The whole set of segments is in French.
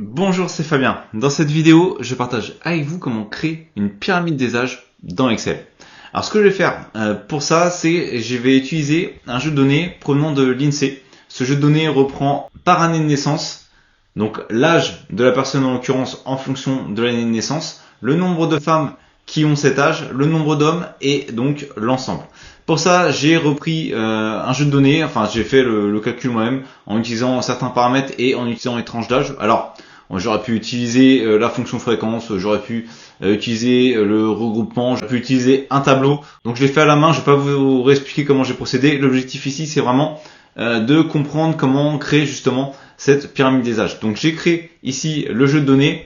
Bonjour, c'est Fabien. Dans cette vidéo, je partage avec vous comment créer une pyramide des âges dans Excel. Alors ce que je vais faire pour ça, c'est je vais utiliser un jeu de données provenant de l'INSEE. Ce jeu de données reprend par année de naissance, donc l'âge de la personne en l'occurrence en fonction de l'année de naissance, le nombre de femmes qui ont cet âge, le nombre d'hommes et donc l'ensemble. Pour ça, j'ai repris un jeu de données, enfin j'ai fait le calcul moi-même en utilisant certains paramètres et en utilisant les tranches d'âge. Alors, j'aurais pu utiliser la fonction fréquence, j'aurais pu utiliser le regroupement, j'aurais pu utiliser un tableau. Donc je l'ai fait à la main, je vais pas vous réexpliquer comment j'ai procédé. L'objectif ici, c'est vraiment de comprendre comment créer justement cette pyramide des âges. Donc j'ai créé ici le jeu de données.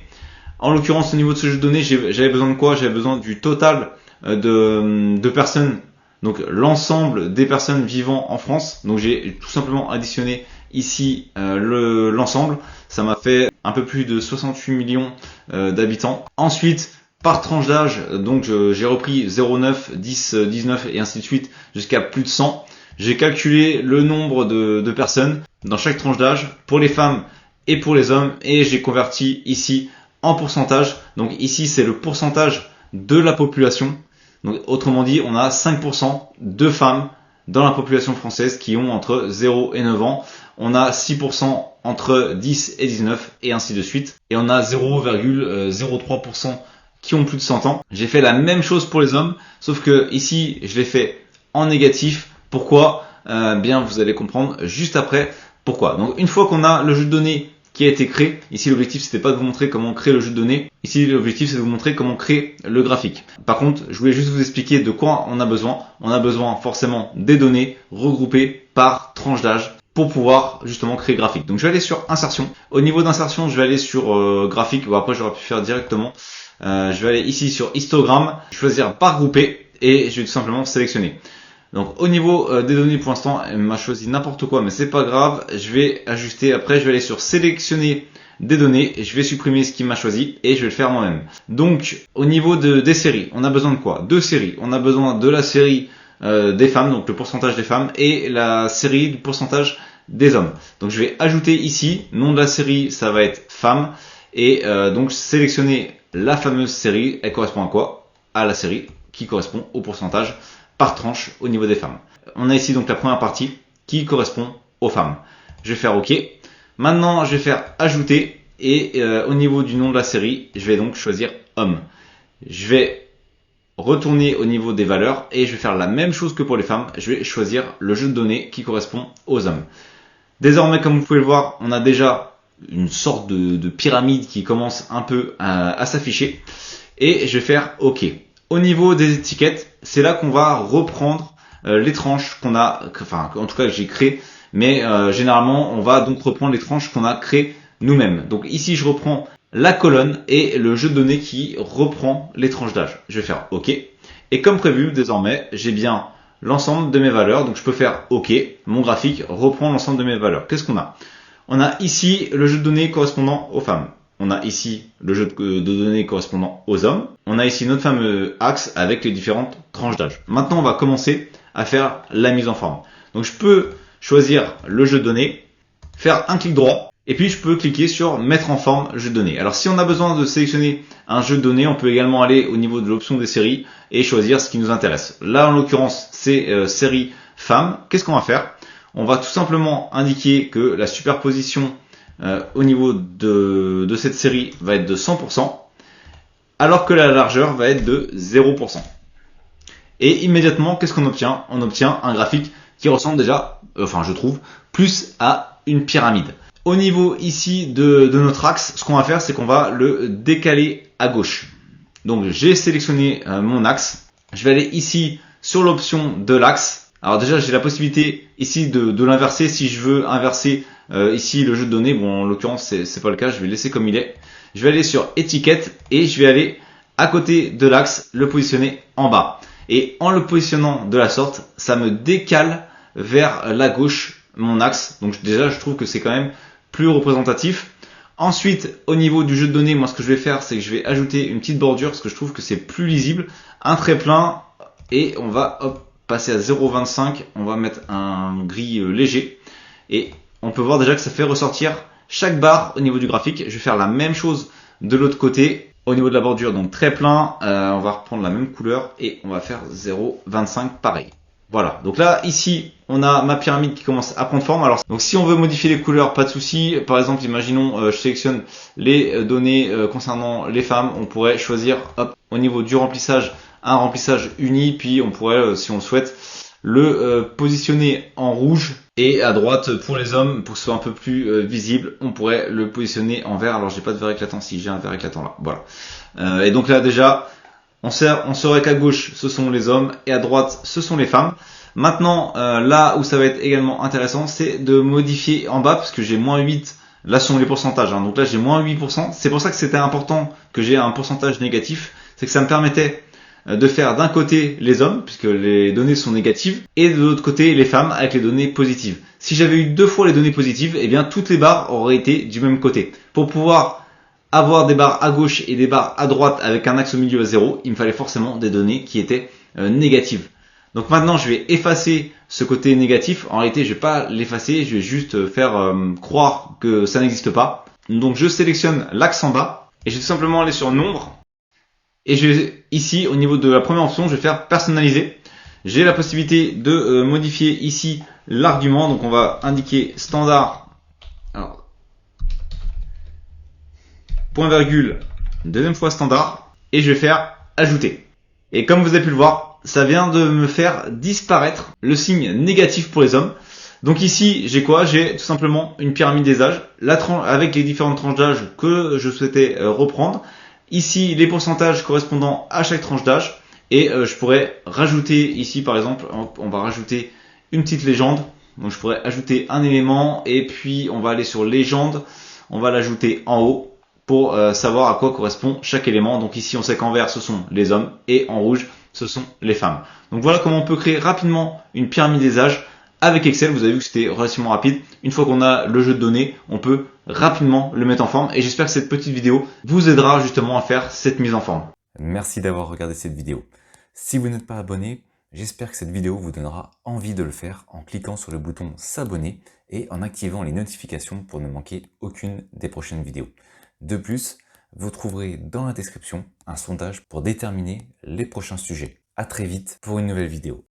En l'occurrence, au niveau de ce jeu de données, j'avais besoin de quoi? J'avais besoin du total de personnes, donc l'ensemble des personnes vivant en France. Donc j'ai tout simplement additionné ici l'ensemble. Ça m'a fait un peu plus de 68 millions d'habitants. Ensuite, par tranche d'âge, donc j'ai repris 0, 9, 10, 19 et ainsi de suite jusqu'à plus de 100. J'ai calculé le nombre de personnes dans chaque tranche d'âge pour les femmes et pour les hommes et j'ai converti ici en pourcentage. Donc ici, c'est le pourcentage de la population. Donc autrement dit, on a 5% de femmes dans la population française qui ont entre 0 et 9 ans. On a 6% entre 10 et 19 et ainsi de suite. Et on a 0,03% qui ont plus de 100 ans. J'ai fait la même chose pour les hommes, sauf que ici, je l'ai fait en négatif. Pourquoi? Bien, vous allez comprendre juste après pourquoi. Donc une fois qu'on a le jeu de données qui a été créé. Ici, l'objectif, c'était pas de vous montrer comment créer le jeu de données. Ici, l'objectif, c'est de vous montrer comment créer le graphique. Par contre, je voulais juste vous expliquer de quoi on a besoin. On a besoin forcément des données regroupées par tranche d'âge pour pouvoir justement créer le graphique. Donc, je vais aller sur insertion. Au niveau d'insertion, je vais aller sur graphique. Bon, après, j'aurais pu faire directement. Je vais aller ici sur histogramme, choisir par groupé et je vais tout simplement sélectionner. Donc au niveau des données pour l'instant, elle m'a choisi n'importe quoi, mais c'est pas grave. Je vais ajuster. Après, je vais aller sur sélectionner des données et je vais supprimer ce qui m'a choisi et je vais le faire moi-même. Donc au niveau des séries, on a besoin de quoi? Deux séries. On a besoin de la série des femmes, donc le pourcentage des femmes, et la série du pourcentage des hommes. Donc je vais ajouter ici, nom de la série, ça va être femme, et donc sélectionner la fameuse série. Elle correspond à quoi? À la série qui correspond au pourcentage par tranche au niveau des femmes. On a ici donc la première partie qui correspond aux femmes. Je vais faire OK. Maintenant, je vais faire ajouter et au niveau du nom de la série, je vais donc choisir homme. Je vais retourner au niveau des valeurs et je vais faire la même chose que pour les femmes. Je vais choisir le jeu de données qui correspond aux hommes. Désormais, comme vous pouvez le voir, on a déjà une sorte de pyramide qui commence un peu à s'afficher et je vais faire OK. Au niveau des étiquettes, c'est là qu'on va reprendre les tranches qu'on a, enfin en tout cas que j'ai créé, mais généralement on va donc reprendre les tranches qu'on a créées nous-mêmes. Donc ici je reprends la colonne et le jeu de données qui reprend les tranches d'âge. Je vais faire OK. Et comme prévu, désormais, j'ai bien l'ensemble de mes valeurs, donc je peux faire OK. Mon graphique reprend l'ensemble de mes valeurs. Qu'est-ce qu'on a? On a ici le jeu de données correspondant aux femmes. On a ici le jeu de données correspondant aux hommes. On a ici notre fameux axe avec les différentes tranches d'âge. Maintenant, on va commencer à faire la mise en forme. Donc, je peux choisir le jeu de données, faire un clic droit, et puis je peux cliquer sur mettre en forme jeu de données. Alors, si on a besoin de sélectionner un jeu de données, on peut également aller au niveau de l'option des séries et choisir ce qui nous intéresse. Là, en l'occurrence, c'est série femmes. Qu'est-ce qu'on va faire? On va tout simplement indiquer que la superposition au niveau de cette série va être de 100%, alors que la largeur va être de 0%. Et immédiatement, qu'est-ce qu'on obtient? On obtient un graphique qui ressemble déjà, enfin je trouve, plus à une pyramide. Au niveau ici de notre axe, ce qu'on va faire, c'est qu'on va le décaler à gauche. Donc j'ai sélectionné mon axe. Je vais aller ici sur l'option de l'axe. Alors déjà, j'ai la possibilité ici de l'inverser si je veux inverser ici le jeu de données. Bon, en l'occurrence, c'est pas le cas. Je vais le laisser comme il est. Je vais aller sur étiquette et je vais aller à côté de l'axe, le positionner en bas. Et en le positionnant de la sorte, ça me décale vers la gauche mon axe. Donc déjà, je trouve que c'est quand même plus représentatif. Ensuite, au niveau du jeu de données, moi, ce que je vais faire, c'est que je vais ajouter une petite bordure parce que je trouve que c'est plus lisible. Un trait plein et on va passer à 0,25. On va mettre un gris léger et on peut voir déjà que ça fait ressortir chaque barre au niveau du graphique. Je vais faire la même chose de l'autre côté au niveau de la bordure, donc très plein. On va reprendre la même couleur et on va faire 0,25 pareil. Voilà, donc là ici on a ma pyramide qui commence à prendre forme. Alors donc si on veut modifier les couleurs, pas de souci. Par exemple, imaginons je sélectionne les données concernant les femmes, on pourrait choisir hop, au niveau du remplissage un remplissage uni, puis on pourrait si on le souhaite le positionner en rouge, et à droite pour les hommes, pour que ce soit un peu plus visible, on pourrait le positionner en vert. Alors j'ai pas de vert éclatant, si j'ai un vert éclatant là, voilà. Et donc là déjà on saurait qu'à gauche ce sont les hommes et à droite ce sont les femmes. Maintenant là où ça va être également intéressant, c'est de modifier en bas, parce que j'ai moins 8, là sont les pourcentages, hein. Donc là j'ai moins 8%, c'est pour ça que c'était important que j'ai un pourcentage négatif, c'est que ça me permettait de faire d'un côté les hommes, puisque les données sont négatives, et de l'autre côté les femmes avec les données positives. Si j'avais eu 2 fois les données positives, eh bien toutes les barres auraient été du même côté. Pour pouvoir avoir des barres à gauche et des barres à droite avec un axe au milieu à 0, il me fallait forcément des données qui étaient négatives. Donc maintenant je vais effacer ce côté négatif. En réalité je vais pas l'effacer, je vais juste faire croire que ça n'existe pas. Donc je sélectionne l'axe en bas et je vais tout simplement aller sur nombre. Et je vais, ici, au niveau de la première option, je vais faire personnaliser. J'ai la possibilité de modifier ici l'argument. Donc on va indiquer standard. Alors, point virgule, deuxième fois standard. Et je vais faire ajouter. Et comme vous avez pu le voir, ça vient de me faire disparaître le signe négatif pour les hommes. Donc ici, j'ai quoi? J'ai tout simplement une pyramide des âges, avec les différentes tranches d'âge que je souhaitais reprendre. Ici, les pourcentages correspondant à chaque tranche d'âge. Et je pourrais rajouter ici, par exemple, on va rajouter une petite légende. Donc je pourrais ajouter un élément et puis on va aller sur légende. On va l'ajouter en haut pour savoir à quoi correspond chaque élément. Donc ici, on sait qu'en vert, ce sont les hommes et en rouge, ce sont les femmes. Donc voilà comment on peut créer rapidement une pyramide des âges. Avec Excel, vous avez vu que c'était relativement rapide. Une fois qu'on a le jeu de données, on peut rapidement le mettre en forme. Et j'espère que cette petite vidéo vous aidera justement à faire cette mise en forme. Merci d'avoir regardé cette vidéo. Si vous n'êtes pas abonné, j'espère que cette vidéo vous donnera envie de le faire en cliquant sur le bouton s'abonner et en activant les notifications pour ne manquer aucune des prochaines vidéos. De plus, vous trouverez dans la description un sondage pour déterminer les prochains sujets. À très vite pour une nouvelle vidéo.